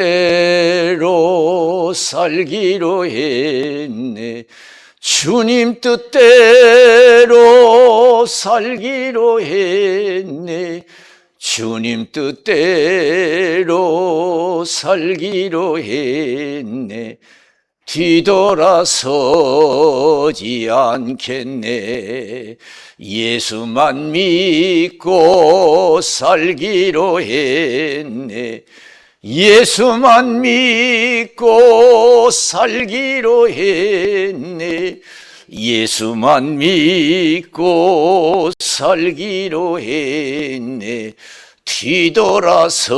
뜻대로 살기로 했네. 주님 뜻대로 살기로 했네. 주님 뜻대로 살기로 했네. 뒤돌아서지 않겠네. 예수만 믿고 살기로 했네. 예수만 믿고 살기로 했네. 예수만 믿고 살기로 했네. 뒤돌아서지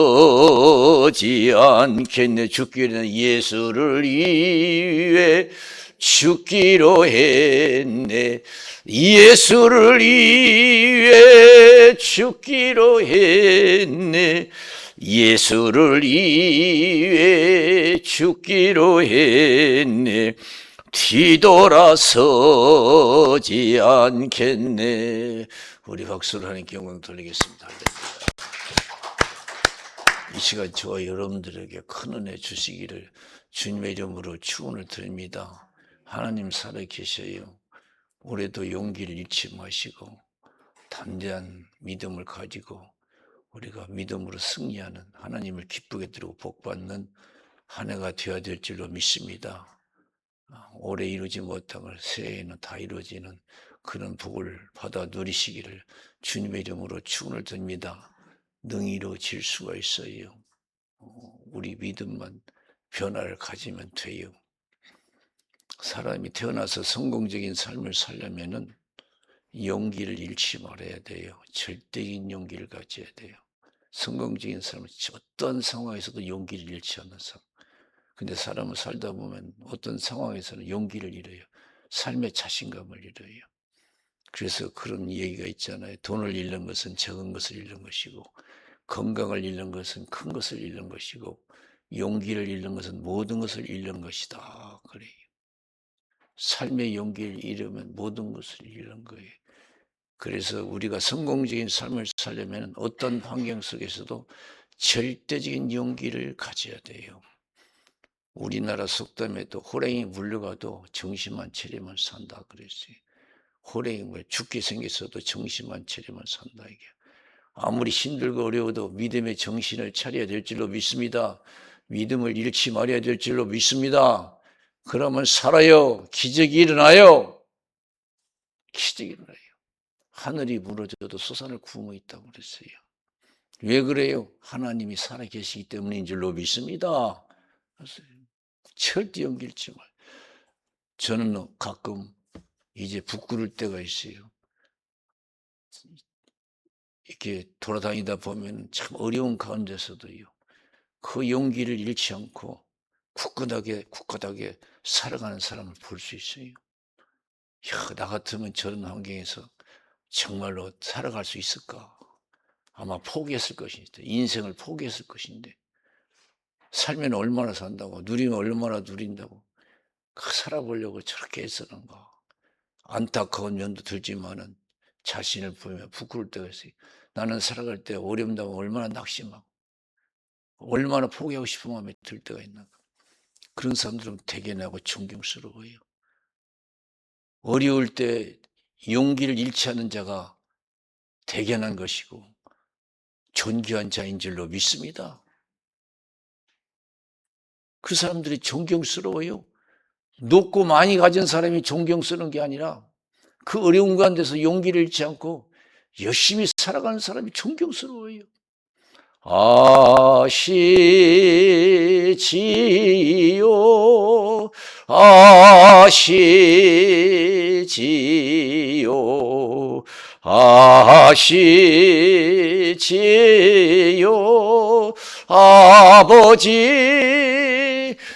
않겠네. 죽기로 예수를 위해 죽기로 했네. 예수를 위해 죽기로 했네. 예수를 위해 죽기로 했네. 뒤돌아서지 않겠네. 우리 박수를 하나님께 영광 돌리겠습니다. 이 시간 저와 여러분들에게 큰 은혜 주시기를 주님의 이름으로 축원을 드립니다. 하나님 살아계셔요. 올해도 용기를 잃지 마시고 담대한 믿음을 가지고 우리가 믿음으로 승리하는, 하나님을 기쁘게 드리고 복받는 한 해가 되어야 될 줄로 믿습니다. 올해 이루지 못한 걸 새해에는 다 이루어지는 그런 복을 받아 누리시기를 주님의 이름으로 축원을 드립니다. 능히 이루어질 수가 있어요. 우리 믿음만 변화를 가지면 돼요. 사람이 태어나서 성공적인 삶을 살려면은 용기를 잃지 말아야 돼요. 절대적인 용기를 가져야 돼요. 성공적인 삶은 어떤 상황에서도 용기를 잃지 않는 삶. 근데 사람은 살다 보면 어떤 상황에서는 용기를 잃어요. 삶의 자신감을 잃어요. 그래서 그런 얘기가 있잖아요. 돈을 잃는 것은 적은 것을 잃는 것이고, 건강을 잃는 것은 큰 것을 잃는 것이고, 용기를 잃는 것은 모든 것을 잃는 것이다. 그래요. 삶의 용기를 잃으면 모든 것을 잃는 거예요. 그래서 우리가 성공적인 삶을 살려면 어떤 환경 속에서도 절대적인 용기를 가져야 돼요. 우리나라 속담에도 호랭이 물려가도 정신만 차리면 산다 그랬어요. 호랭이 뭐 죽게 생겼어도 정신만 차리면 산다 이게. 아무리 힘들고 어려워도 믿음의 정신을 차려야 될 줄로 믿습니다. 믿음을 잃지 말아야 될 줄로 믿습니다. 그러면 살아요. 기적이 일어나요. 기적이 일어나요. 하늘이 무너져도 솟아날 구멍이 있다고 그랬어요. 왜 그래요? 하나님이 살아계시기 때문인 줄로 믿습니다. 절대 용기 잃지 말. 저는 가끔 이제 부끄러울 때가 있어요. 이렇게 돌아다니다 보면 참 어려운 가운데서도요, 그 용기를 잃지 않고 굳건하게 살아가는 사람을 볼 수 있어요. 야, 나 같으면 저런 환경에서 정말로 살아갈 수 있을까? 아마 포기했을 것인데, 인생을 포기했을 것인데, 살면 얼마나 산다고, 누리면 얼마나 누린다고, 살아보려고 저렇게 애쓰는가. 안타까운 면도 들지만은 자신을 보면 부끄러울 때가 있어요. 나는 살아갈 때 어렵다고 얼마나 낙심하고 얼마나 포기하고 싶은 마음이 들 때가 있는가. 그런 사람들은 대견하고 존경스러워요. 어려울 때 용기를 잃지 않는 자가 대견한 것이고 존귀한 자인 줄로 믿습니다. 그 사람들이 존경스러워요. 높고 많이 가진 사람이 존경스러운 게 아니라 그 어려운 가운데서 용기를 잃지 않고 열심히 살아가는 사람이 존경스러워요. 아시지요, 아시지요, 아시지요, 아버지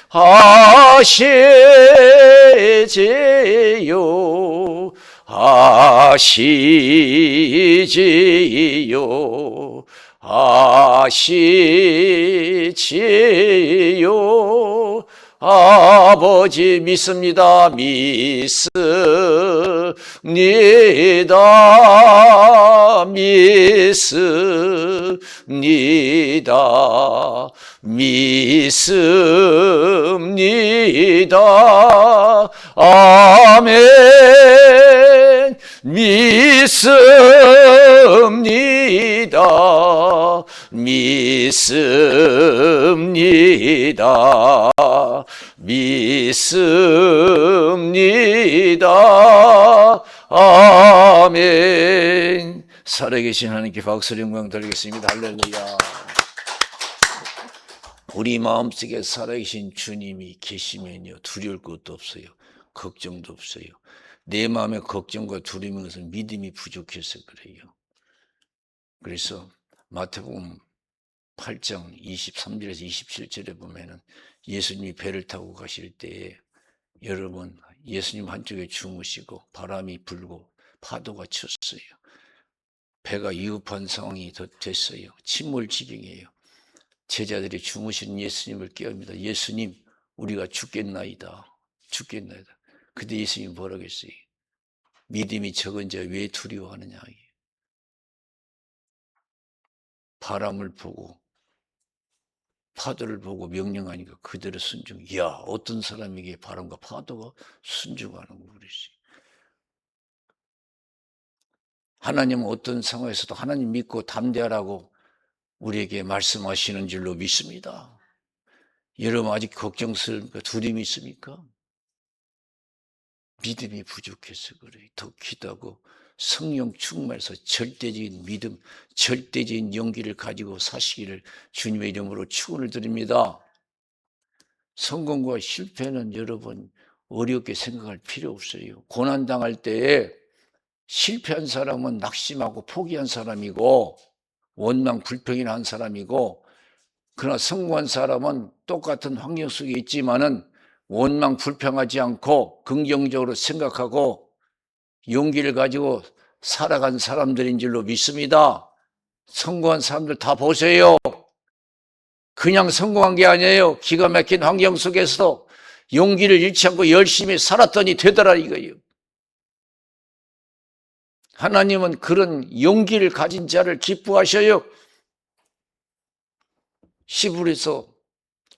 아시지요, 아시지요, 아시지요, 아버지 믿습니다. 믿습니다. 믿습니다. 믿습니다. 아멘. 믿습니다. 믿습니다. 믿습니다. 아멘. 살아계신 하나님께 박수를 영광 드리겠습니다. 할렐루야. 우리 마음속에 살아계신 주님이 계시면요, 두려울 것도 없어요. 걱정도 없어요. 내 마음에 걱정과 두려움인 것은 믿음이 부족해서 그래요. 그래서 마태복음 8장 23절에서 27절에 보면은 예수님이 배를 타고 가실 때에 여러분, 예수님 한쪽에 주무시고 바람이 불고 파도가 쳤어요. 배가 위급한 상황이 됐어요. 침몰 지경이에요. 제자들이 주무시는 예수님을 깨웁니다. 예수님, 우리가 죽겠나이다. 죽겠나이다. 근데 예수님이 뭐라고 했어요? 믿음이 적은 자 왜 두려워하느냐. 바람을 보고 파도를 보고 명령하니까 그대로 순종. 이야, 어떤 사람에게 바람과 파도가 순종하는 거 그랬어요. 하나님은 어떤 상황에서도 하나님 믿고 담대하라고 우리에게 말씀하시는 줄로 믿습니다. 여러분 아직 걱정스럽니까? 두려움이 있습니까? 믿음이 부족해서 그래요. 더 기도하고 성령 충만해서 절대적인 믿음, 절대적인 용기를 가지고 사시기를 주님의 이름으로 축원을 드립니다. 성공과 실패는 여러분 어렵게 생각할 필요 없어요. 고난당할 때에 실패한 사람은 낙심하고 포기한 사람이고 원망 불평이나 한 사람이고, 그러나 성공한 사람은 똑같은 환경 속에 있지만은 원망 불평하지 않고 긍정적으로 생각하고 용기를 가지고 살아간 사람들인 줄로 믿습니다. 성공한 사람들 다 보세요. 그냥 성공한 게 아니에요. 기가 막힌 환경 속에서도 용기를 잃지 않고 열심히 살았더니 되더라 이거예요. 하나님은 그런 용기를 가진 자를 기뻐하셔요. 히브리서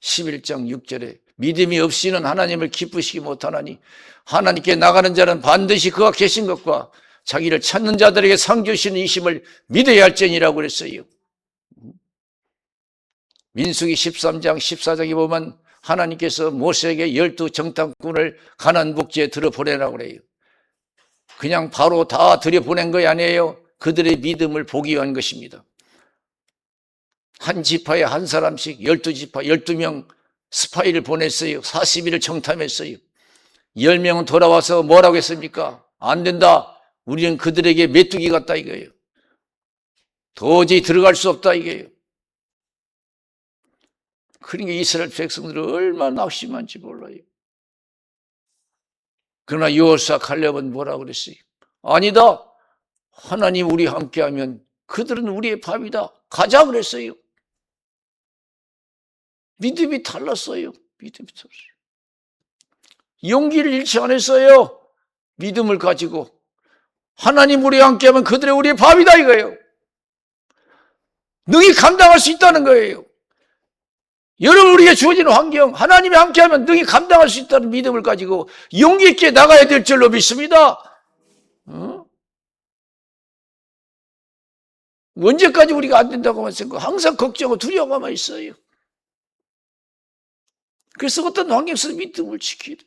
11장 6절에 믿음이 없이는 하나님을 기쁘시기 못하나니 하나님께 나가는 자는 반드시 그가 계신 것과 자기를 찾는 자들에게 상 주시는 이심을 믿어야 할지니라고 그랬어요. 민수기 13장 14장에 보면 하나님께서 모세에게 12 정탐꾼을 가나안 복지에 들어보내라고 그래요. 그냥 바로 다 들여보낸 거 아니에요. 그들의 믿음을 보기 위한 것입니다. 한 지파에 한 사람씩 12지파 12명 스파이를 보냈어요. 40일을 정탐했어요. 10명은 돌아와서 뭐라고 했습니까? 안 된다. 우리는 그들에게 메뚜기 같다 이거예요. 도저히 들어갈 수 없다 이거예요. 그러니까 이스라엘 백성들은 얼마나 낙심한지 몰라요. 그러나 여호수아 갈렙은 뭐라고 그랬어요? 아니다. 하나님 우리 함께하면 그들은 우리의 밥이다. 가자 그랬어요. 믿음이 달랐어요. 믿음이 달랐어요. 용기를 잃지 않았어요. 믿음을 가지고 하나님 우리와 함께하면 그들의 우리의 밥이다 이거예요. 능히 감당할 수 있다는 거예요. 여러분 우리에게 주어진 환경, 하나님이 함께하면 능히 감당할 수 있다는 믿음을 가지고 용기 있게 나가야 될 줄로 믿습니다. 언제까지 우리가 안 된다고만 생각하고 항상 걱정하고 두려워만 있어요. 그래서 어떤 환경 속에서 믿음을 지키다.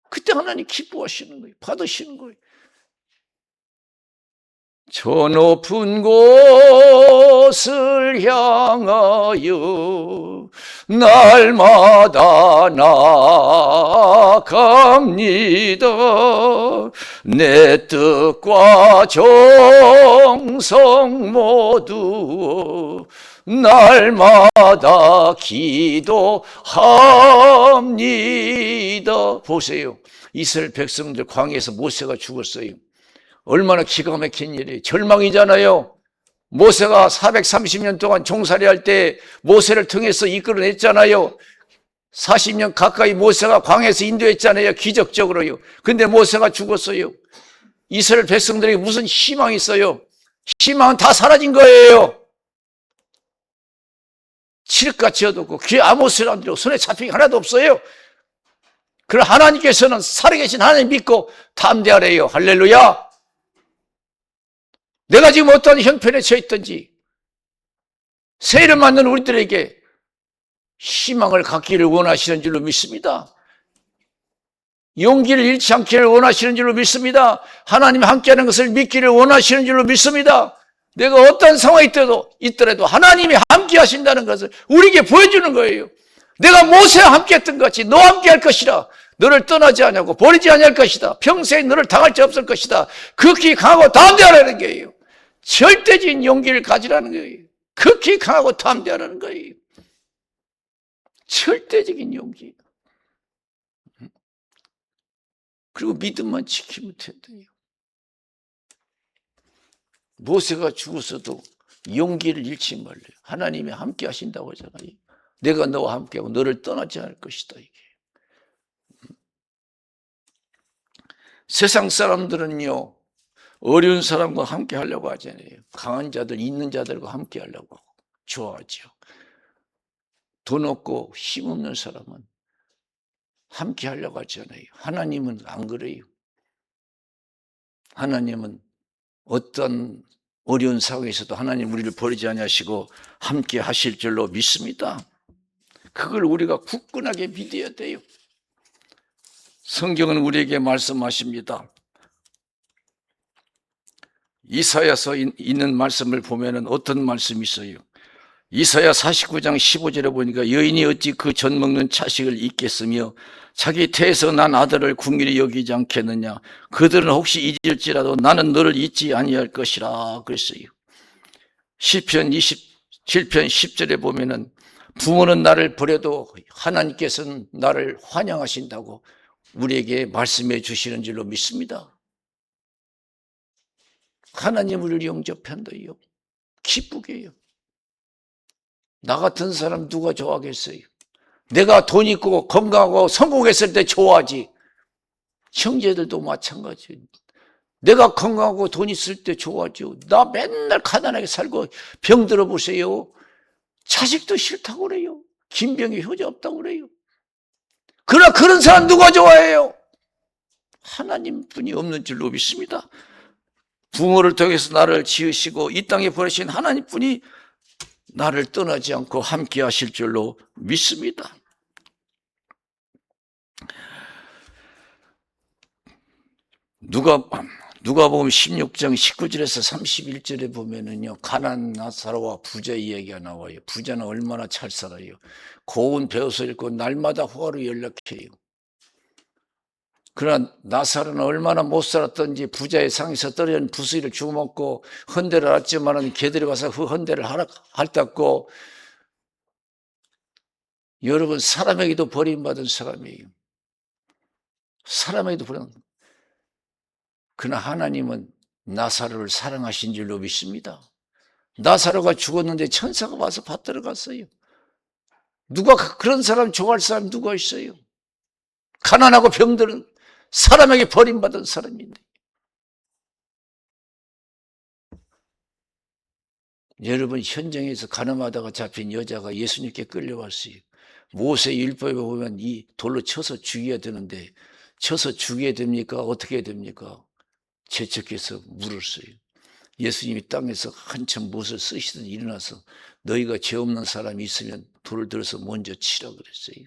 그때 하나님 기뻐하시는 거예요. 받으시는 거예요. 저 높은 곳을 향하여 날마다 나아갑니다. 내 뜻과 정성 모두 날마다 기도합니다. 보세요. 이스라엘 백성들 광야에서 모세가 죽었어요. 얼마나 기가 막힌 일이에요. 절망이잖아요. 모세가 430년 동안 종살이할 때 모세를 통해서 이끌어냈잖아요. 40년 가까이 모세가 광야에서 인도했잖아요. 기적적으로요. 근데 모세가 죽었어요. 이스라엘 백성들에게 무슨 희망이 있어요? 희망은 다 사라진 거예요. 칠흑같이 얻었고 귀에 아무 소리 안 들리고 손에 잡힌 게 하나도 없어요. 그러나 하나님께서는 살아계신 하나님 믿고 담대하래요. 할렐루야. 내가 지금 어떤 형편에 처해 있든지 세일을 맞는 우리들에게 희망을 갖기를 원하시는 줄로 믿습니다. 용기를 잃지 않기를 원하시는 줄로 믿습니다. 하나님 함께하는 것을 믿기를 원하시는 줄로 믿습니다. 내가 어떤 상황이 있더라도 하나님이 함께 하신다는 것을 우리에게 보여주는 거예요. 내가 모세와 함께 했던 것 같이 너와 함께 할 것이라. 너를 떠나지 않냐고 버리지 않을 것이다. 평생 너를 당할 자 없을 것이다. 극히 강하고 담대하라는 거예요. 절대적인 용기를 가지라는 거예요. 극히 강하고 담대하라는 거예요. 절대적인 용기. 그리고 믿음만 지키면 된대요. 모세가 죽었어도 용기를 잃지 말래요. 하나님이 함께 하신다고 하잖아요. 내가 너와 함께하고 너를 떠나지 않을 것이다. 이게. 세상 사람들은요, 어려운 사람과 함께 하려고 하잖아요. 강한 자들, 있는 자들과 함께 하려고 좋아하죠. 돈 없고 힘 없는 사람은 함께 하려고 하잖아요. 하나님은 안 그래요. 하나님은 어떤 어려운 상황에서도 하나님 우리를 버리지 아니하시고 함께 하실 줄로 믿습니다. 그걸 우리가 굳건하게 믿어야 돼요. 성경은 우리에게 말씀하십니다. 이사야서 있는 말씀을 보면은 어떤 말씀이 있어요? 이사야 49장 15절에 보니까 여인이 어찌 그 젖 먹는 자식을 잊겠으며 자기 태에서 난 아들을 궁일이 여기지 않겠느냐. 그들은 혹시 잊을지라도 나는 너를 잊지 아니할 것이라 그랬어요. 시편 27편 10절에 보면은 부모는 나를 버려도 하나님께서는 나를 환영하신다고 우리에게 말씀해 주시는 줄로 믿습니다. 하나님 우리를 영접한다요. 기쁘게 해요. 나 같은 사람 누가 좋아하겠어요? 내가 돈 있고 건강하고 성공했을 때 좋아하지. 형제들도 마찬가지예요. 내가 건강하고 돈 있을 때 좋아하죠. 나 맨날 가난하게 살고 병 들어보세요. 자식도 싫다고 그래요. 김병이 효자 없다고 그래요. 그러나 그런 사람 누가 좋아해요? 하나님뿐이 없는 줄로 믿습니다. 부모를 통해서 나를 지으시고 이 땅에 보내신 하나님뿐이 나를 떠나지 않고 함께 하실 줄로 믿습니다. 누가복음 16장 19절에서 31절에 보면은요, 가난한 나사로와 부자 이야기가 나와요. 부자는 얼마나 잘 살아요. 고운 배옷을 입고 날마다 화로 연락해요. 그러나 나사로는 얼마나 못 살았던지 부자의 상에서 떨어진 부스를 주워먹고 헌대를 앓지만은 개들이 와서 그 헌대를 핥았고, 여러분 사람에게도 버림받은 사람이에요. 사람에게도 버림받은. 그러나 하나님은 나사로를 사랑하신 줄로 믿습니다. 나사로가 죽었는데 천사가 와서 받들어 갔어요. 누가 그런 사람 좋아할 사람 누가 있어요? 가난하고 병들은 사람에게 버림받은 사람인데. 여러분 현장에서 가늠하다가 잡힌 여자가 예수님께 끌려왔어요. 모세 율법에 보면 이 돌로 쳐서 죽여야 되는데 쳐서 죽여야 됩니까? 어떻게 해야 됩니까? 재촉해서 물었어요. 예수님이 땅에서 한참 무엇을 쓰시더니 일어나서 너희가 죄 없는 사람이 있으면 돌을 들어서 먼저 치라 그랬어요.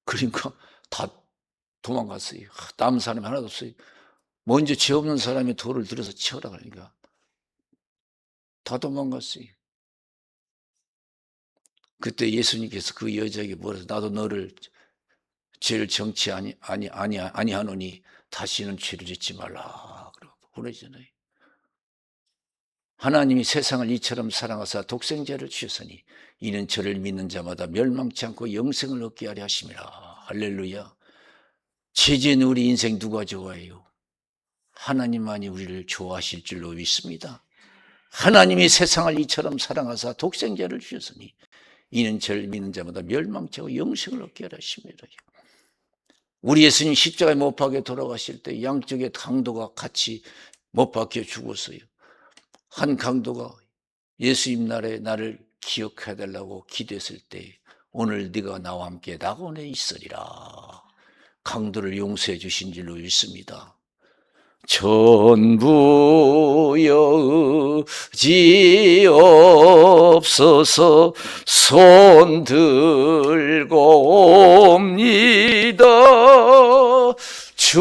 그러니까 다 도망갔어요. 남은 사람이 하나도 없어요. 먼저 죄 없는 사람이 돌을 들어서 치우라 그러니까 다 도망갔어요. 그때 예수님께서 그 여자에게 뭐라서 나도 너를 죄를 정치 아니하노니 다시는 죄를 짓지 말라 그러고 보내잖아요. 하나님이 세상을 이처럼 사랑하사 독생자를 주셨으니 이는 저를 믿는 자마다 멸망치 않고 영생을 얻게 하려 하심이라. 할렐루야. 죄지은 우리 인생 누가 좋아해요? 하나님만이 우리를 좋아하실 줄로 믿습니다. 하나님이 세상을 이처럼 사랑하사 독생자를 주셨으니 이는 저를 믿는 자마다 멸망치 않고 영생을 얻게 하라 하심이라. 우리 예수님 십자가에 못 박혀 돌아가실 때 양쪽의 강도가 같이 못 박혀 죽었어요. 한 강도가 예수님 날에 나를 기억해달라고 기도했을 때 오늘 네가 나와 함께 낙원에 있으리라. 강도를 용서해 주신 줄로 믿습니다. 전부 여지없어서 손 들고 옵니다. 주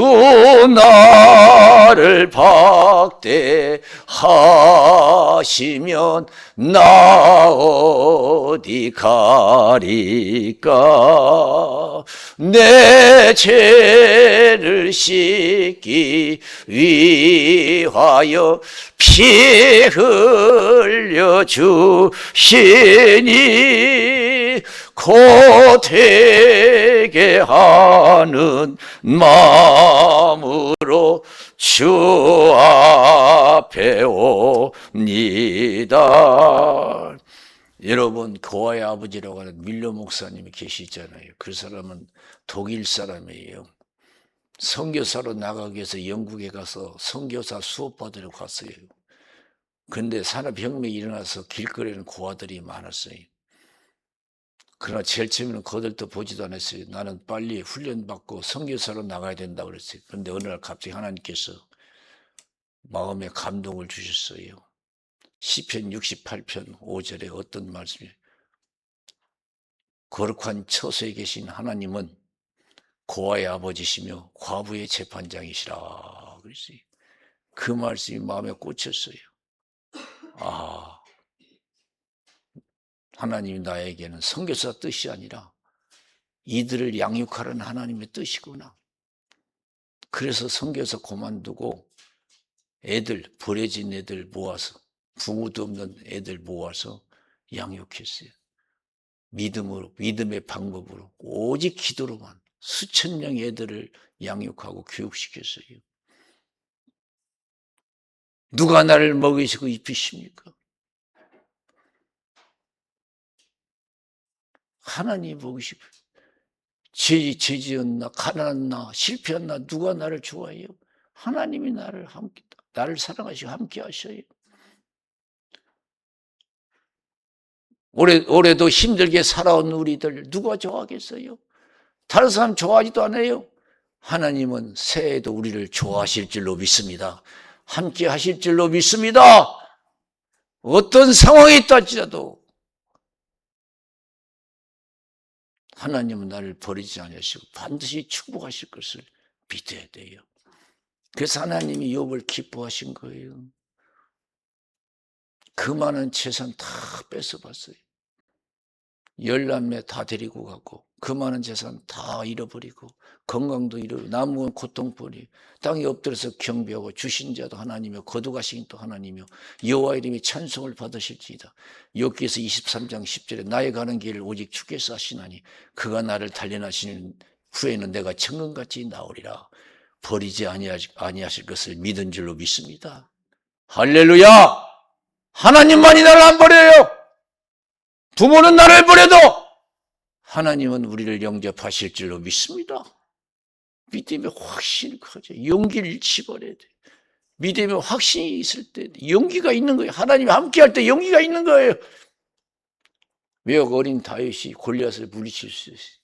나를 박대하시면 나 어디 가리까. 내 죄를 씻기 위하여 피 흘려 주시니 곧 되게 하는 마음으로 주 앞에 옵니다. 여러분, 고아의 아버지라고 하는 밀러 목사님이 계시잖아요. 그 사람은 독일 사람이에요. 선교사로 나가기 위해서 영국에 가서 선교사 수업 받으러 갔어요. 근데 산업혁명이 일어나서 길거리에는 고아들이 많았어요. 그러나 제일 처음에는 그들도 보지도 않았어요. 나는 빨리 훈련받고 선교사로 나가야 된다고 그랬어요. 그런데 어느 날 갑자기 하나님께서 마음에 감동을 주셨어요. 시편 68편 5절에 어떤 말씀이에요? 거룩한 처소에 계신 하나님은 고아의 아버지시며 과부의 재판장이시라 그랬어요. 그 말씀이 마음에 꽂혔어요. 아, 하나님이 나에게는 선교사 뜻이 아니라 이들을 양육하라는 하나님의 뜻이구나. 그래서 선교사 그만두고 애들, 버려진 애들 모아서, 부모도 없는 애들 모아서 양육했어요. 믿음으로, 믿음의 방법으로, 오직 기도로만 수천 명의 애들을 양육하고 교육시켰어요. 누가 나를 먹이시고 입히십니까? 하나님이 먹이시고. 죄지었나, 가난했나, 실패했나, 누가 나를 좋아해요? 하나님이 나를 사랑하시고 함께 하셔요. 올해도 힘들게 살아온 우리들 누가 좋아하겠어요? 다른 사람 좋아하지도 않아요. 하나님은 새해에도 우리를 좋아하실 줄로 믿습니다. 함께 하실 줄로 믿습니다. 어떤 상황이 있다 할지라도 하나님은 나를 버리지 않으시고 반드시 축복하실 것을 믿어야 돼요. 그래서 하나님이 욥을 기뻐하신 거예요. 그 많은 재산 다 뺏어봤어요. 10남매 다 데리고 가고 그 많은 재산 다 잃어버리고 건강도 잃어버리고 남은 고통뿐이 땅에 엎드려서 경배하고 주신 자도 하나님이요 거두가신 또 하나님이요 여호와 이름이 찬송을 받으실지이다. 욥기서 23장 10절에 나의 가는 길을 오직 주께서 하시나니 그가 나를 단련하시는 후에는 내가 천근같이 나오리라. 버리지 아니하실 것을 믿은 줄로 믿습니다. 할렐루야. 하나님만이 나를 안 버려요. 부모는 나를 버려도 하나님은 우리를 영접하실 줄로 믿습니다. 믿음의 확신이 커져. 용기를 잃지 말아야 돼. 믿음의 확신이 있을 때 용기가 있는 거예요. 하나님이 함께할 때 용기가 있는 거예요. 왜 어린 다윗이 골리앗을 물리칠 수 있어요?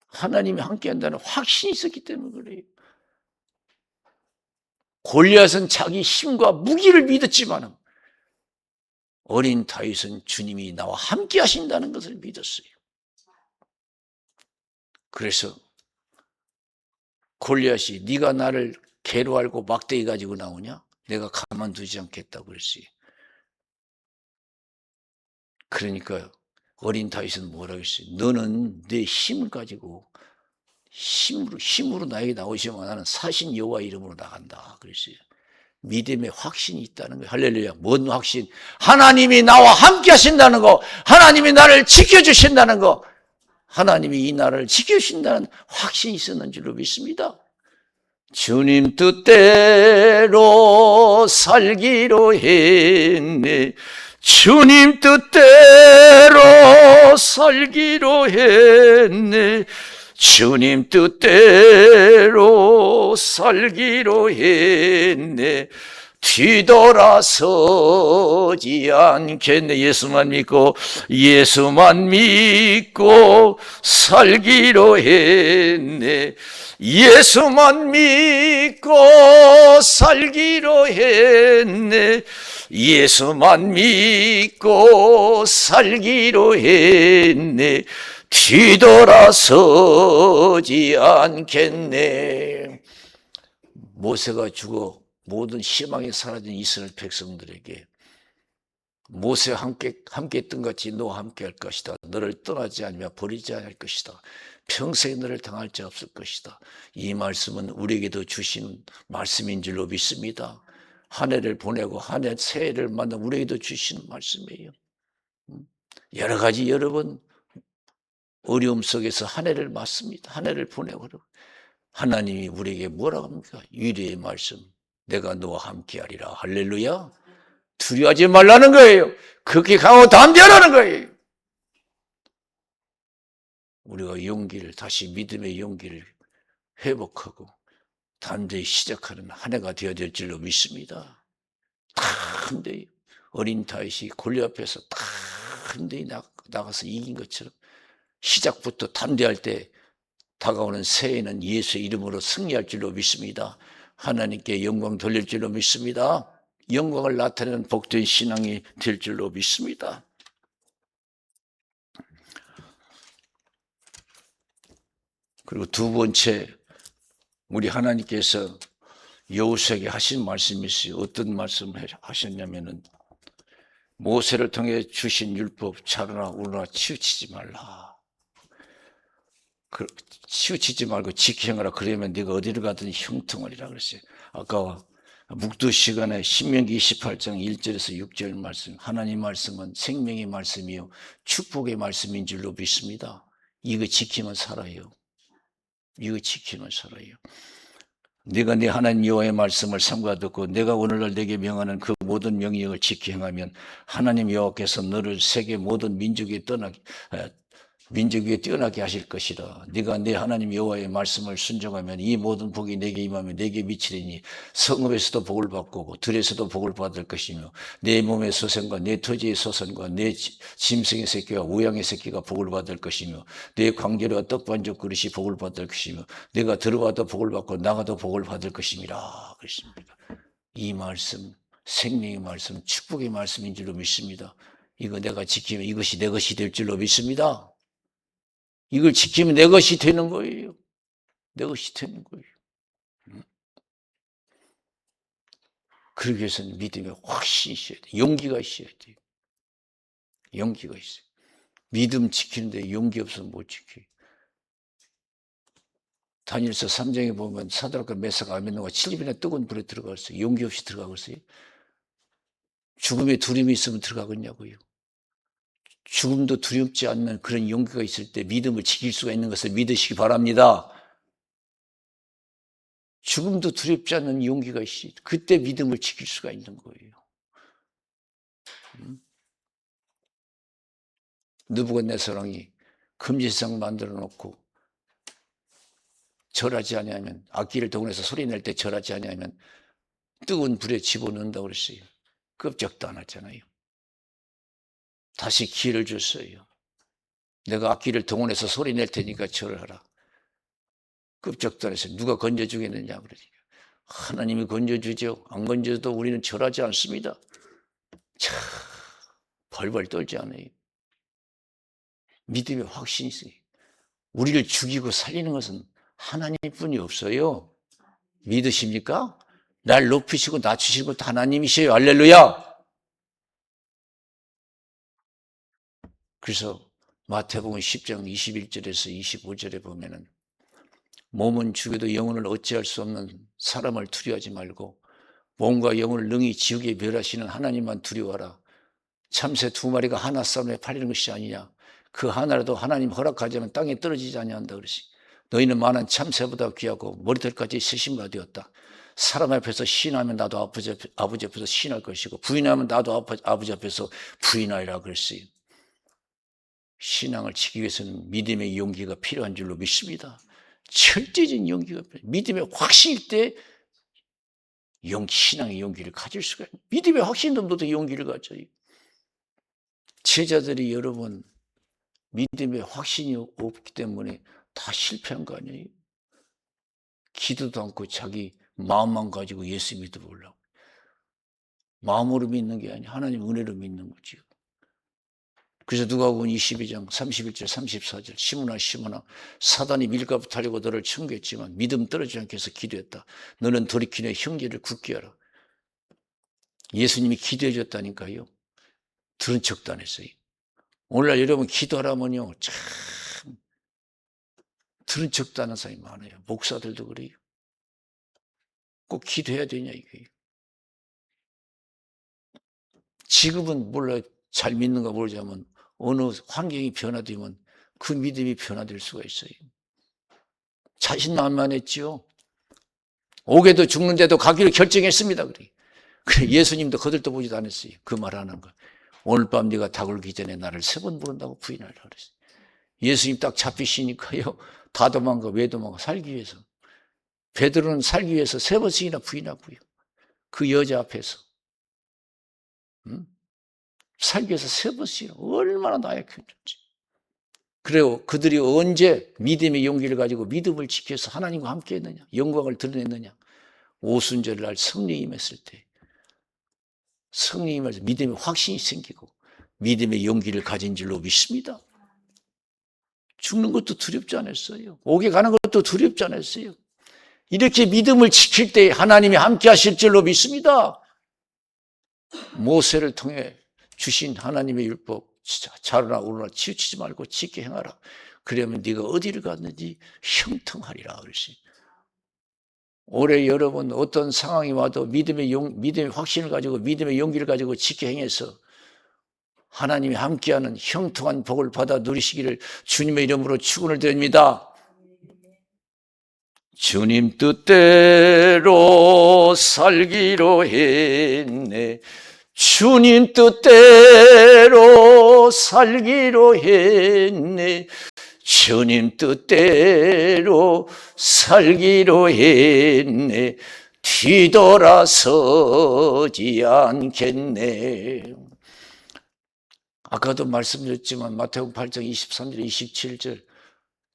하나님이 함께한다는 확신이 있었기 때문에 그래요. 골리앗은 자기 힘과 무기를 믿었지만 어린 다윗은 주님이 나와 함께 하신다는 것을 믿었어요. 그래서 골리앗이 네가 나를 개로 알고 막대기 가지고 나오냐? 내가 가만두지 않겠다고 그랬어요. 그러니까 어린 다윗은 뭐라고 했어요? 너는 내 힘을 가지고 힘으로 나에게 나오시면 나는 사신 여호와 이름으로 나간다 그랬어요. 믿음의 확신이 있다는 거예요. 할렐루야. 뭔 확신? 하나님이 나와 함께 하신다는 거, 하나님이 나를 지켜주신다는 거, 하나님이 이 나라를 지켜주신다는 확신이 있었는 줄로 믿습니다. 주님 뜻대로 살기로 했네. 주님 뜻대로 살기로 했네. 주님 뜻대로 살기로 했네. 뒤돌아서지 않겠네. 예수만 믿고 살기로 했네. 예수만 믿고 살기로 했네. 예수만 믿고 살기로 했네. 뒤돌아서지 않겠네. 모세가 죽어 모든 희망이 사라진 이스라엘 백성들에게 모세와 함께 했던 같이 너와 함께 할 것이다. 너를 떠나지 않으며 버리지 않을 것이다. 평생 너를 당할 자 없을 것이다. 이 말씀은 우리에게도 주신 말씀인 줄로 믿습니다. 한 해를 보내고 한 해 새해를 만나 우리에게도 주시는 말씀이에요. 여러 가지 여러 번 어려움 속에서 한 해를 맞습니다. 한 해를 보내고 하나님이 우리에게 뭐라고 합니까? 유리의 말씀. 내가 너와 함께하리라. 할렐루야. 두려워하지 말라는 거예요. 그렇게 강하고 담대하라는 거예요. 우리가 용기를 다시 믿음의 용기를 회복하고 담대히 시작하는 한 해가 되어야 될 줄로 믿습니다. 담대히 어린 다윗이 골리앗 앞에서 담대히 나가서 이긴 것처럼 시작부터 담대할 때 다가오는 새해는 예수의 이름으로 승리할 줄로 믿습니다. 하나님께 영광 돌릴 줄로 믿습니다. 영광을 나타내는 복된 신앙이 될 줄로 믿습니다. 그리고 두 번째, 우리 하나님께서 여호수아에게 하신 말씀이 있어요. 어떤 말씀을 하셨냐면은 모세를 통해 주신 율법 자르나 우르나 치우치지 말라. 치우치지 말고 지켜행하라. 그러면 네가 어디를 가든 형통하리라 그랬어요. 아까 묵도 시간에 신명기 28장 1절에서 6절 말씀, 하나님 말씀은 생명의 말씀이요 축복의 말씀인 줄로 믿습니다. 이거 지키면 살아요. 이거 지키면 살아요. 네가 네 하나님 여호와의 말씀을 삼가 듣고 내가 오늘날 네게 명하는 그 모든 명령을 지켜 행하면 하나님 여호와께서 너를 세계 모든 민족 위에 뛰어나게 하실 것이라. 네가 내 하나님 여호와의 말씀을 순종하면 이 모든 복이 내게 임하며 내게 미치리니 성읍에서도 복을 받고 들에서도 복을 받을 것이며 내 몸의 소생과 내 토지의 소생과 내 짐승의 새끼와 우양의 새끼가 복을 받을 것이며 내 광제와 떡반죽 그릇이 복을 받을 것이며 내가 들어와도 복을 받고 나가도 복을 받을 것임이라 그랬습니다. 이 말씀, 생명의 말씀, 축복의 말씀인 줄로 믿습니다. 이거 내가 지키면 이것이 내 것이 될 줄로 믿습니다. 이걸 지키면 내 것이 되는 거예요. 내 것이 되는 거예요. 그러기 위해서는 믿음에 확신이 있어야 돼요. 용기가 있어야 돼요. 용기가 있어요. 믿음 지키는데 용기 없으면 못 지켜요. 다니엘서 3장에 보면 사드락과 메사가 아벤노가 7일이나 뜨거운 불에 들어갔어요. 용기 없이 들어가겠어요? 죽음의 두려움이 있으면 들어가겠냐고요. 죽음도 두렵지 않는 그런 용기가 있을 때 믿음을 지킬 수가 있는 것을 믿으시기 바랍니다. 죽음도 두렵지 않는 용기가 있어요. 그때 믿음을 지킬 수가 있는 거예요. 느부갓네살왕이 금지상 만들어 놓고 절하지 아니하면 악기를 동원해서 소리 낼 때 절하지 아니하면 뜨거운 불에 집어넣는다고 그랬어요. 끔찍도 안 하잖아요. 다시 기회를 줬어요. 내가 악기를 동원해서 소리 낼 테니까 절하라. 끔찍도 안 했어요. 누가 건져주겠느냐 그러니까 하나님이 건져주죠. 안 건져도 우리는 절하지 않습니다. 참 벌벌 떨지 않아요. 믿음의 확신이 있어요. 우리를 죽이고 살리는 것은 하나님뿐이 없어요. 믿으십니까? 날 높이시고 낮추시는 것도 하나님이셔요. 할렐루야. 그래서 마태복음 10장 21절에서 25절에 보면은 몸은 죽여도 영혼을 어찌할 수 없는 사람을 두려워하지 말고 몸과 영혼을 능히 지옥에 멸하시는 하나님만 두려워하라. 참새 2마리가 하나 싸움에 팔리는 것이 아니냐. 그 하나라도 하나님 허락하지 않으면 땅에 떨어지지 아니한다 그러시. 너희는 많은 참새보다 귀하고 머리털까지 쓰신 바 되었다. 사람 앞에서 시인하면 나도 아버지 앞에서 시인할 것이고 부인하면 나도 아버지 앞에서 부인하리라 그랬어요. 신앙을 지키기 위해서는 믿음의 용기가 필요한 줄로 믿습니다. 절대적인 용기가 필요해요. 믿음의 확신일 때 신앙의 용기를 가질 수가 있어요. 믿음의 확신도 못해 용기를 가져요. 제자들이 여러분 믿음의 확신이 없기 때문에 다 실패한 거 아니에요? 기도도 않고 자기 마음만 가지고 예수 믿어보려고. 마음으로 믿는 게 아니라 하나님 은혜로 믿는 거지. 그래서 누가복음 22장 31절 34절 시몬아 사단이 밀가부 타려고 너를 청구했지만 믿음 떨어지지 않게 해서 기도했다. 너는 돌이키는 형제를 굳게 하라. 예수님이 기도해 줬다니까요. 들은 척도 안 했어요. 오늘날 여러분 기도하라면요 참 들은 척도 안 하는 사람이 많아요. 목사들도 그래요. 꼭 기도해야 되냐 이거예요. 지금은 몰라요. 잘 믿는가 모르지만 어느 환경이 변화되면 그 믿음이 변화될 수가 있어요. 자신만만했지요. 오게도 죽는데도 가기로 결정했습니다. 그래 예수님도 거들떠보지도 않았어요. 그 말하는 거. 오늘 밤 네가 닭 울기 전에 나를 3번 부른다고 부인하라 그랬어요. 예수님 딱 잡히시니까요. 다 도망가 왜 도망가 살기 위해서. 베드로는 살기 위해서 3번씩이나 부인하고요. 그 여자 앞에서. 살기 위해서 3번씩이나 얼마나 나약했는지. 그래요. 그들이 언제 믿음의 용기를 가지고 믿음을 지켜서 하나님과 함께 했느냐. 영광을 드러냈느냐. 오순절 날 성령이 임했을 때 성령이 임해서 믿음의 확신이 생기고 믿음의 용기를 가진 줄로 믿습니다. 죽는 것도 두렵지 않았어요. 옥에 가는 것도 두렵지 않았어요. 이렇게 믿음을 지킬 때 하나님이 함께 하실 줄로 믿습니다. 모세를 통해 주신 하나님의 율법 자르나 오르나 치우치지 말고 지켜 행하라. 그러면 네가 어디를 갔는지 형통하리라 그랬어요. 올해 여러분 어떤 상황이 와도 믿음의 확신을 가지고 믿음의 용기를 가지고 지켜 행해서 하나님이 함께하는 형통한 복을 받아 누리시기를 주님의 이름으로 축원을 드립니다. 주님 뜻대로 살기로 했네. 주님 뜻대로 살기로 했네. 주님 뜻대로 살기로 했네. 뒤돌아서지 않겠네. 아까도 말씀드렸지만 마태복음 8장 23절 27절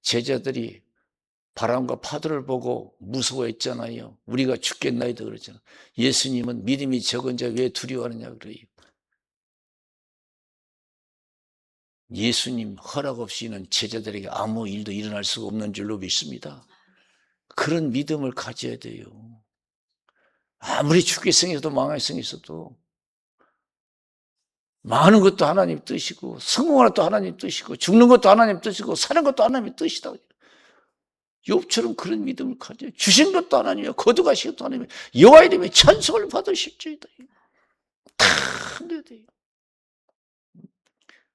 제자들이 바람과 파도를 보고 무서워했잖아요. 우리가 죽겠나이다 그러잖아요. 예수님은 믿음이 적은 자 왜 두려워하느냐 그래요. 예수님 허락 없이는 제자들에게 아무 일도 일어날 수가 없는 줄로 믿습니다. 그런 믿음을 가져야 돼요. 아무리 죽게 생겨도 망하게 생겼어도 많은 것도 하나님 뜻이고 성공하는 것도 하나님 뜻이고 죽는 것도 하나님 뜻이고 사는 것도 하나님의 뜻이다. 욥처럼 그런 믿음을 가져요. 주신 것도 하나님이요 거두가신 것도 하나님이요 여호와 이름에 찬송을 받으실지어다. 다 해야 돼요.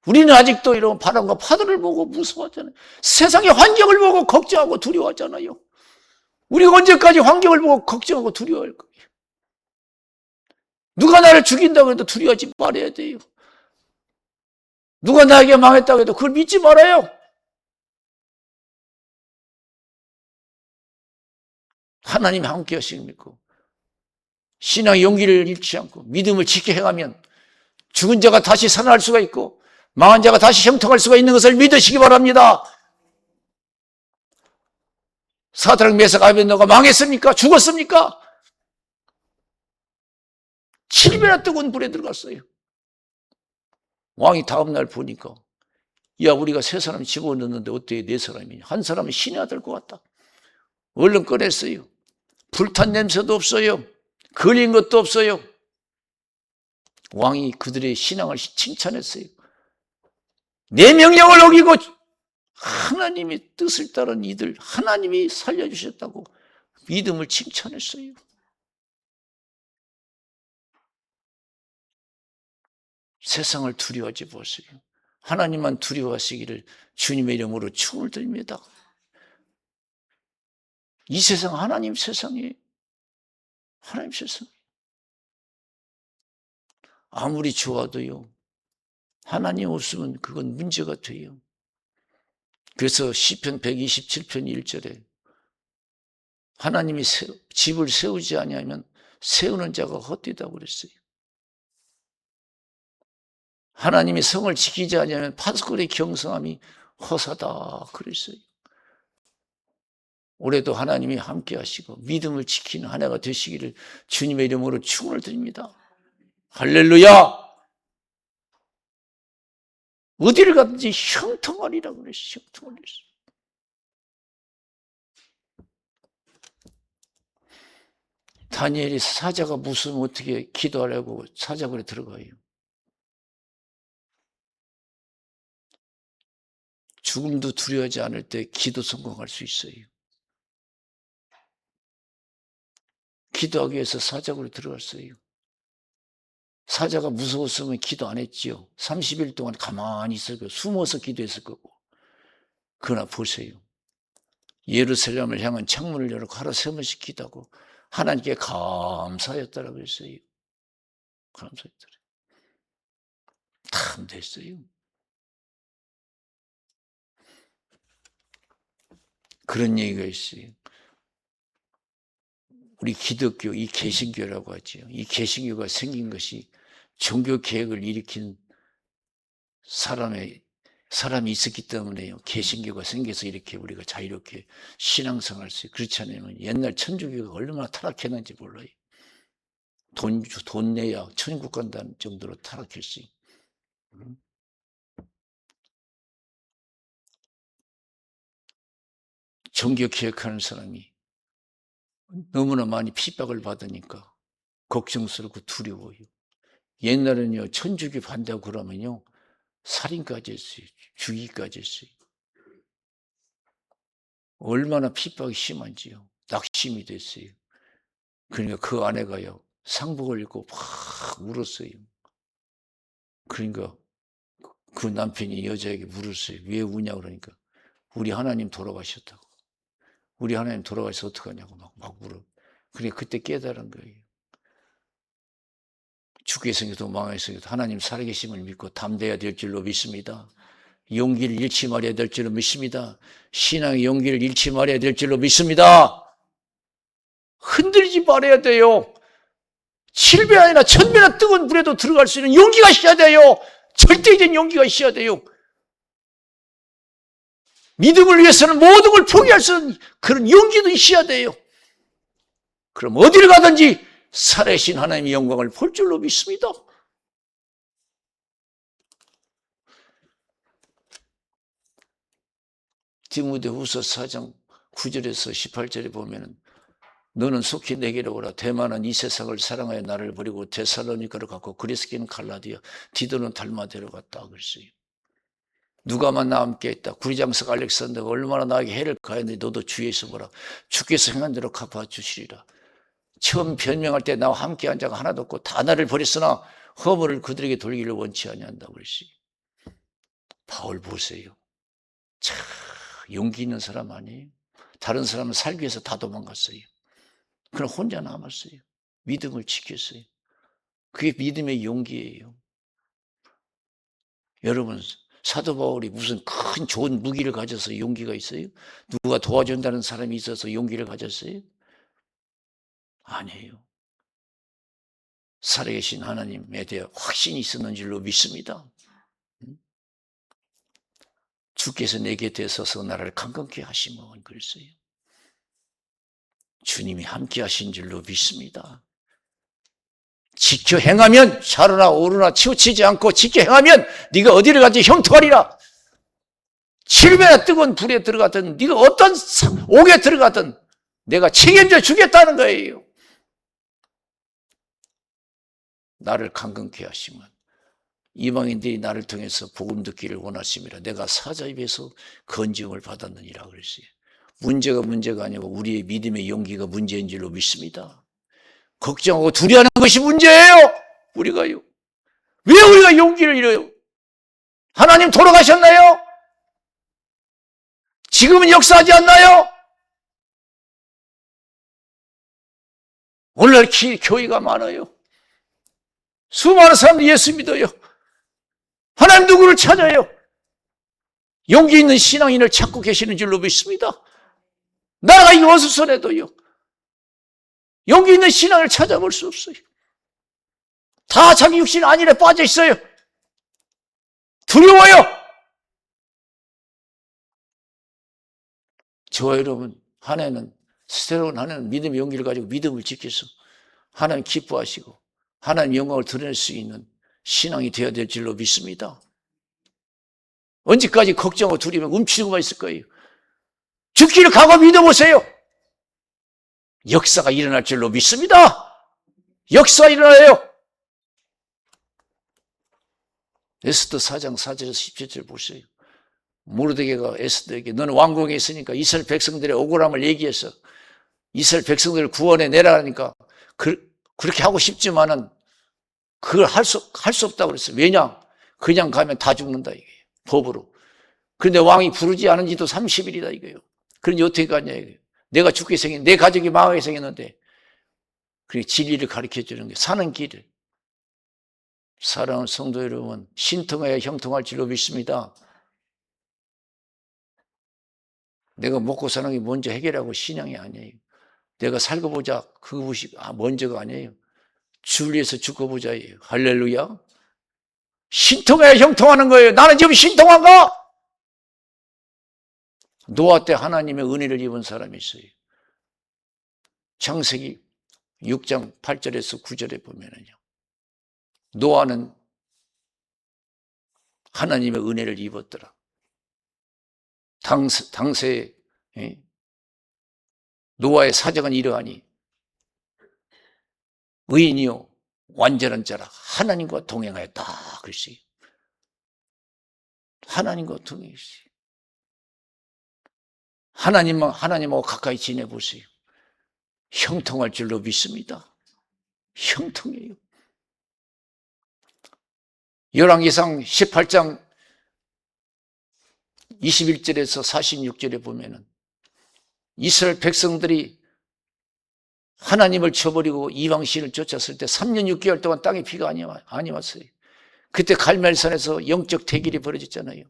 우리는 아직도 이런 바람과 파도를 보고 무서워하잖아요. 세상의 환경을 보고 걱정하고 두려워하잖아요. 우리가 언제까지 환경을 보고 걱정하고 두려워할 거예요. 누가 나를 죽인다고 해도 두려워하지 말아야 돼요. 누가 나에게 망했다고 해도 그걸 믿지 말아요. 하나님이 함께 하시는 믿고 신앙의 용기를 잃지 않고 믿음을 지켜 행하면 죽은 자가 다시 살아날 수가 있고 망한 자가 다시 형통할 수가 있는 것을 믿으시기 바랍니다. 사드락 메삭 아벤노가 망했습니까? 죽었습니까? 7배나 뜨거운 불에 들어갔어요. 왕이 다음날 보니까 야 우리가 3사람 집어넣는데 어떻게 4사람이냐. 한 사람은 신의 아들 것 같다. 얼른 꺼냈어요. 불탄 냄새도 없어요. 걸린 것도 없어요. 왕이 그들의 신앙을 칭찬했어요. 내 명령을 어기고 하나님의 뜻을 따른 이들 하나님이 살려주셨다고 믿음을 칭찬했어요. 세상을 두려워하지 마세요. 하나님만 두려워하시기를 주님의 이름으로 축원을 드립니다. 이 세상 하나님 세상이에요. 하나님 세상. 아무리 좋아도요, 하나님 없으면 그건 문제가 돼요. 그래서 시편 127편 1절에 하나님이 집을 세우지 아니하면 세우는 자가 헛되다고 그랬어요. 하나님이 성을 지키지 아니하면 파수꾼의 경성함이 허사다 그랬어요. 올해도 하나님이 함께 하시고 믿음을 지키는 한 해가 되시기를 주님의 이름으로 축원을 드립니다. 할렐루야! 어디를 가든지 형통하리라고 그랬어요. 형통하리라. 다니엘이 사자가 무슨 어떻게 기도하려고 사자굴에 들어가요. 죽음도 두려워하지 않을 때 기도 성공할 수 있어요. 기도하기 위해서 사자굴에 들어갔어요. 사자가 무서웠으면 기도 안 했지요. 30일 동안 가만히 있을 거고 숨어서 기도했을 거고. 그러나 보세요. 예루살렘을 향한 창문을 열고 하루 3번씩 기도하고 하나님께 감사했다라고 했어요. 감사했더라. 참 됐어요. 그런 얘기가 있어요. 우리 기독교, 이 개신교라고 하죠. 이 개신교가 생긴 것이 종교 개혁을 일으킨 사람이 있었기 때문에요. 개신교가 생겨서 이렇게 우리가 자유롭게 신앙생활할 수 있어요. 그렇지 않으면 옛날 천주교가 얼마나 타락했는지 몰라요. 돈 내야 천국 간다는 정도로 타락했어요. 종교 개혁하는 사람이 너무나 많이 핍박을 받으니까 걱정스럽고 두려워요. 옛날에는요, 천주교 반대하고 그러면요, 살인까지 했어요. 죽이기까지 했어요. 얼마나 핍박이 심한지요. 낙심이 됐어요. 그러니까 그 아내가요, 상복을 입고 막 울었어요. 그러니까 그 남편이 여자에게 물었어요. 왜 우냐 그러니까 우리 하나님 돌아가셨다고. 우리 하나님 돌아가셔서 어떡하냐고 막 물어. 그러니까 그때 깨달은 거예요. 죽게 생겨도 망하게 생겨도 하나님 살아계심을 믿고 담대해야 될 줄로 믿습니다. 용기를 잃지 말아야 될 줄로 믿습니다. 신앙의 용기를 잃지 말아야 될 줄로 믿습니다. 흔들리지 말아야 돼요. 7배 아니라 1000배나 뜨거운 불에도 들어갈 수 있는 용기가 있어야 돼요. 절대적인 용기가 있어야 돼요. 믿음을 위해서는 모든 걸 포기할 수 있는 그런 용기도 있어야 돼요. 그럼 어디를 가든지 살아계신 하나님의 영광을 볼 줄로 믿습니다. 디모데후서 4장 9절에서 18절에 보면은 너는 속히 내게로 오라. 대만은 이 세상을 사랑하여 나를 버리고 데살로니가를 갔고 그리스기는 갈라디아, 디도는 달마데로 갔다 그랬어요. 누가만 나와 함께 했다. 구리장석 알렉산더가 얼마나 나에게 해를 가했는데 너도 주위에서 보라. 주께서 행한 대로 갚아주시리라. 처음 변명할 때 나와 함께 한 자가 하나도 없고 다 나를 버렸으나 허물을 그들에게 돌리기를 원치 아니한다고 그랬어요. 바울 보세요. 참 용기 있는 사람 아니에요? 다른 사람은 살기 위해서 다 도망갔어요. 그럼 혼자 남았어요. 믿음을 지켰어요. 그게 믿음의 용기예요. 여러분, 사도 바울이 무슨 큰 좋은 무기를 가져서 용기가 있어요? 누가 도와준다는 사람이 있어서 용기를 가졌어요? 아니에요. 살아계신 하나님에 대해 확신이 있었는 줄로 믿습니다. 주께서 내 곁에 서서 나를 강건케 하시면 그랬어요. 주님이 함께 하신 줄로 믿습니다. 지켜 행하면 샤르나 오르나 치우치지 않고 지켜 행하면 네가 어디를 가든지 형통하리라. 7배나 뜨거운 불에 들어가든 네가 어떤 옥에 들어가든 내가 책임져 주겠다는 거예요. 나를 강건케 하시면 이방인들이 나를 통해서 복음 듣기를 원하심이라 내가 사자 입에서 건짐을 받았느니라 그랬어요. 문제가 아니고 우리의 믿음의 용기가 문제인 줄로 믿습니다. 걱정하고 두려워하는 것이 문제예요. 우리가요. 왜 우리가 용기를 잃어요? 하나님 돌아가셨나요? 지금은 역사하지 않나요? 오늘날 교회가 많아요. 수많은 사람들이 예수 믿어요. 하나님 누구를 찾아요? 용기 있는 신앙인을 찾고 계시는 줄로 믿습니다. 나라가 이 어수선해도요, 용기 있는 신앙을 찾아볼 수 없어요. 다 자기 육신 안일에 빠져 있어요. 두려워요. 저와 여러분, 한 해는, 새로운 한 해는 믿음의 용기를 가지고 믿음을 지켜서 하나님 기뻐하시고 하나님 영광을 드러낼 수 있는 신앙이 되어야 될 줄로 믿습니다. 언제까지 걱정하고 두려우면 움츠리고만 있을 거예요. 죽기를 각오 믿어보세요. 역사가 일어날 줄로 믿습니다. 역사가 일어나요. 에스더 4장 4절에서 17절 보세요. 모르드게가 에스더에게 너는 왕궁에 있으니까 이스라엘 백성들의 억울함을 얘기해서 이스라엘 백성들을 구원해 내라니까 그렇게 하고 싶지만은 그걸 할 수 없다고 그랬어요. 왜냐? 그냥 가면 다 죽는다 이게요. 법으로. 그런데 왕이 부르지 않은 지도 30일이다 이거예요. 그런데 어떻게 가냐 이거예요. 내가 죽게 생긴, 내 가족이 망하게 생겼는데 그게 진리를 가르쳐 주는 게 사는 길을. 사랑하는 성도 여러분, 신통해야 형통할 줄로 믿습니다. 내가 먹고 사는 게 먼저 해결하고 신앙이 아니에요. 내가 살고 보자 그것이 먼저가 아니에요. 주를 위해서 죽고 보자예요. 할렐루야. 신통해야 형통하는 거예요. 나는 지금 신통한가? 노아 때 하나님의 은혜를 입은 사람이 있어요. 창세기 6장 8절에서 9절에 보면은요, 노아는 하나님의 은혜를 입었더라. 당시에 노아의 사정은 이러하니 의인이요 완전한 자라 하나님과 동행하였다 그랬어요. 하나님과 동행했어요. 하나님하고 가까이 지내보세요. 형통할 줄로 믿습니다. 형통해요. 열왕기상 18장 21절에서 46절에 보면은 이스라엘 백성들이 하나님을 저버리고 이방신을 쫓았을 때 3년 6개월 동안 땅에 비가 아니 왔어요. 그때 갈멜산에서 영적 대결이 벌어졌잖아요.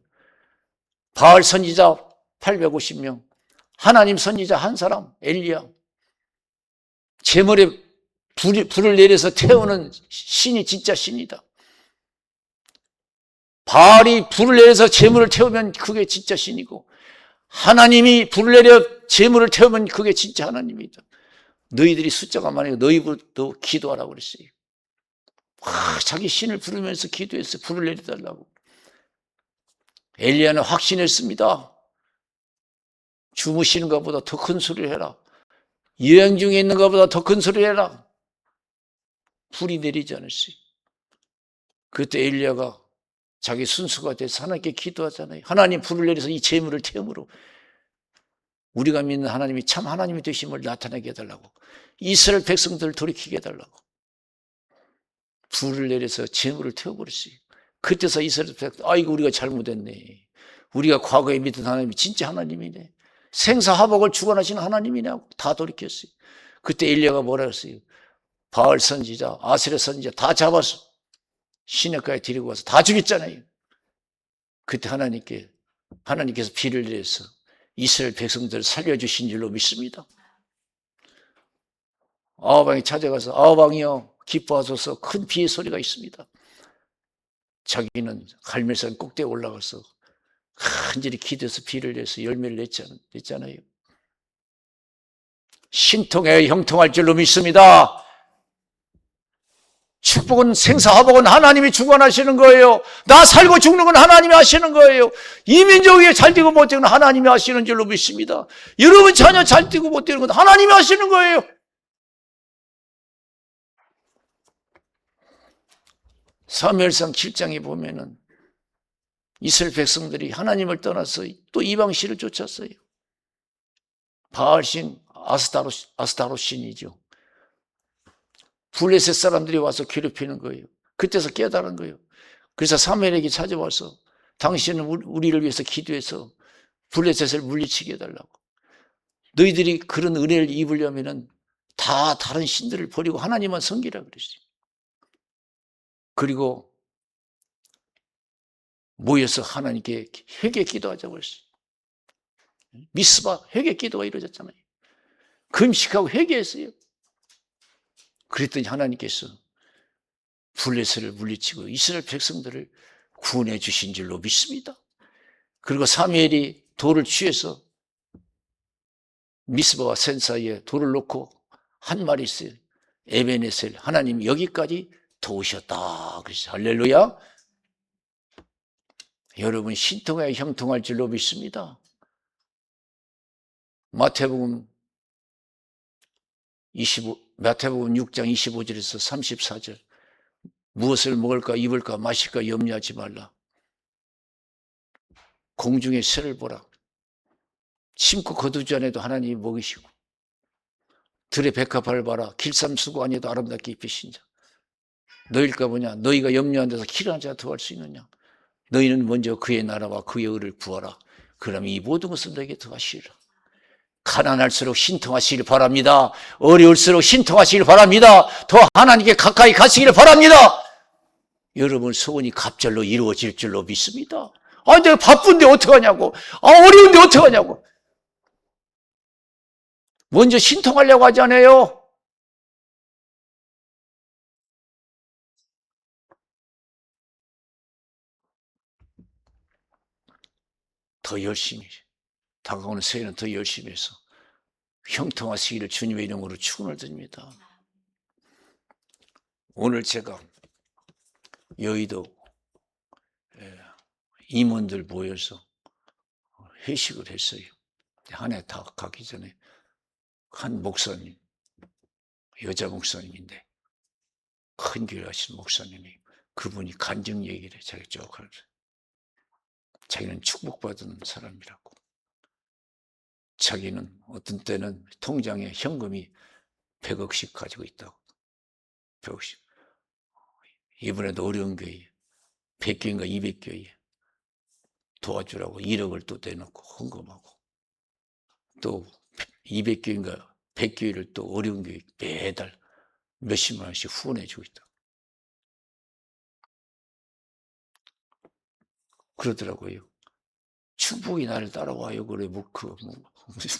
바알 선지자 850명, 하나님 선지자 한 사람 엘리야, 제물에 불을 내려서 태우는 신이 진짜 신이다. 바알이 불을 내려서 제물을 태우면 그게 진짜 신이고, 하나님이 불을 내려 제물을 태우면 그게 진짜 하나님이다. 너희들이 숫자가 많아요. 너희부터 기도하라고 그랬어요. 자기 신을 부르면서 기도해서 불을 내려달라고. 엘리야는 확신했습니다. 주무시는 것보다 더 큰 소리를 해라. 여행 중에 있는 것보다 더 큰 소리를 해라. 불이 내리지 않았어요. 그때 엘리야가 자기 순수가 돼서 하나님께 기도하잖아요. 하나님 불을 내려서 이 재물을 태움으로 우리가 믿는 하나님이 참 하나님이 되심을 나타나게 해달라고, 이스라엘 백성들을 돌이키게 해달라고 불을 내려서 재물을 태워버렸어요. 그때서 이스라엘 백성들, 아이고 우리가 잘못했네. 우리가 과거에 믿던 하나님이 진짜 하나님이네. 생사화복을 주관하시는 하나님이네 하고 다 돌이켰어요. 그때 엘리야가 뭐라 했어요? 바알 선지자, 아세라 선지자 다 잡아서 시내가에 데리고 와서 다 죽였잖아요. 그때 하나님께서 비를 내려서 이스라엘 백성들을 살려주신 줄로 믿습니다. 아합왕이 찾아가서 아합왕이여 기뻐하소서, 큰 비의 소리가 있습니다. 자기는 갈멜산 꼭대기에 올라가서 간절히 기도해서 비를 내서 열매를 냈잖아요. 신통해 형통할 줄로 믿습니다. 축복은 생사화복은 하나님이 주관하시는 거예요. 나 살고 죽는 건 하나님이 하시는 거예요. 이 민족이 잘 되고 못 되는 건 하나님이 하시는 줄로 믿습니다. 여러분 자녀 잘 되고 못 되는 건 하나님이 하시는 거예요. 사무엘상 7장에 보면은 이스라엘 백성들이 하나님을 떠나서 또 이방신을 쫓았어요. 바알신, 아스타롯 신이죠. 블레셋 사람들이 와서 괴롭히는 거예요. 그때서 깨달은 거예요. 그래서 사무엘에게 찾아와서 당신은 우리를 위해서 기도해서 블레셋을 물리치게 해달라고. 너희들이 그런 은혜를 입으려면은 다 다른 신들을 버리고 하나님만 섬기라 그랬어요. 그리고 모여서 하나님께 회개 기도하자고 했어요. 미스바 회개 기도가 이루어졌잖아요. 금식하고 회개했어요. 그랬더니 하나님께서 블레셋을 물리치고 이스라엘 백성들을 구원해 주신 줄로 믿습니다. 그리고 사무엘이 돌을 취해서 미스바와 센 사이에 돌을 놓고 한 말이 있어요. 에베네셀, 하나님 여기까지 도우셨다. 그래서 할렐루야. 여러분 신통해야 형통할 줄로 믿습니다. 마태복음 6장 25절에서 34절 무엇을 먹을까 입을까 마실까 염려하지 말라. 공중의 새를 보라. 심고 거두지 않아도 하나님이 먹이시고 들의 백합화를 봐라. 길쌈수고 아니어도 아름답게 입히신 자. 너희일까 보냐. 너희가 염려한 데서 키를 한 자 더할 수 있느냐. 너희는 먼저 그의 나라와 그의 의를 구하라. 그러면 이 모든 것을 너에게 더하시리라. 가난할수록 신통하시길 바랍니다. 어려울수록 신통하시길 바랍니다. 더 하나님께 가까이 가시기를 바랍니다. 여러분 소원이 갑절로 이루어질 줄로 믿습니다. 내가 바쁜데 어떡하냐고. 어려운데 어떡하냐고. 먼저 신통하려고 하잖아요. 더 열심히 다가오는 새해는 더 열심히 해서 형통하시기를 주님의 이름으로 축원을 드립니다. 오늘 제가 여의도 임원들 모여서 회식을 했어요. 한 해 다 가기 전에 한 목사님, 여자 목사님인데 큰 교회 하시는 목사님이 그분이 간증 얘기를 자기 쭉 하면서 자기는 축복받은 사람이라고. 자기는 어떤 때는 통장에 현금이 100억씩 가지고 있다고. 100억씩. 이번에도 어려운 교회 100교인가 200교회 도와주라고 1억을 또 내놓고 헌금하고 또 200교인가 100교회를 또 어려운 교회 매달 몇십만 원씩 후원해주고 있다. 그러더라고요. 축복이 나를 따라와요. 그래.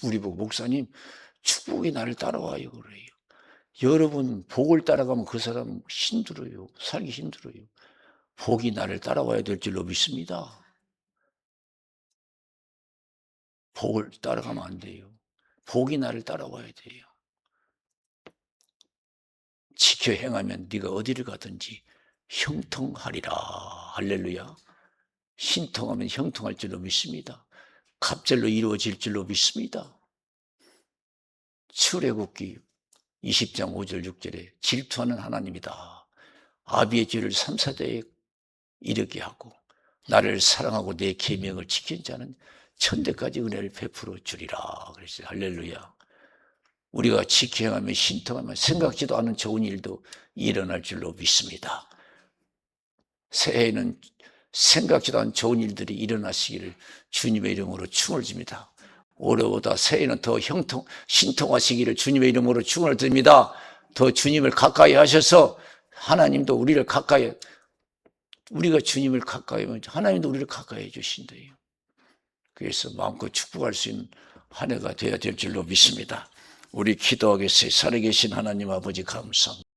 우리 보고 목사님 축복이 나를 따라와요. 그래요. 여러분 복을 따라가면 그 사람 힘들어요. 살기 힘들어요. 복이 나를 따라와야 될 줄로 믿습니다. 복을 따라가면 안 돼요. 복이 나를 따라와야 돼요. 지켜 행하면 네가 어디를 가든지 형통하리라. 할렐루야. 신통하면 형통할 줄로 믿습니다. 갑절로 이루어질 줄로 믿습니다. 출애굽기 20장 5절 6절에 질투하는 하나님이다. 아비의 죄를 3, 4대에 이르게 하고 나를 사랑하고 내 계명을 지킨 자는 천대까지 은혜를 베풀어 주리라. 그랬어요. 할렐루야. 우리가 지켜 행하면 신통하면 생각지도 않은 좋은 일도 일어날 줄로 믿습니다. 새해에는 생각지도 않은 좋은 일들이 일어나시기를 주님의 이름으로 축원을 드립니다. 올해보다 새해는 더 신통하시기를 주님의 이름으로 축원을 드립니다. 더 주님을 가까이 하셔서 하나님도 우리를 가까이, 우리가 주님을 가까이 하면 하나님도 우리를 가까이 해주신대요. 그래서 마음껏 축복할 수 있는 한 해가 되어야 될 줄로 믿습니다. 우리 기도하겠어요. 살아계신 하나님 아버지 감사합니다.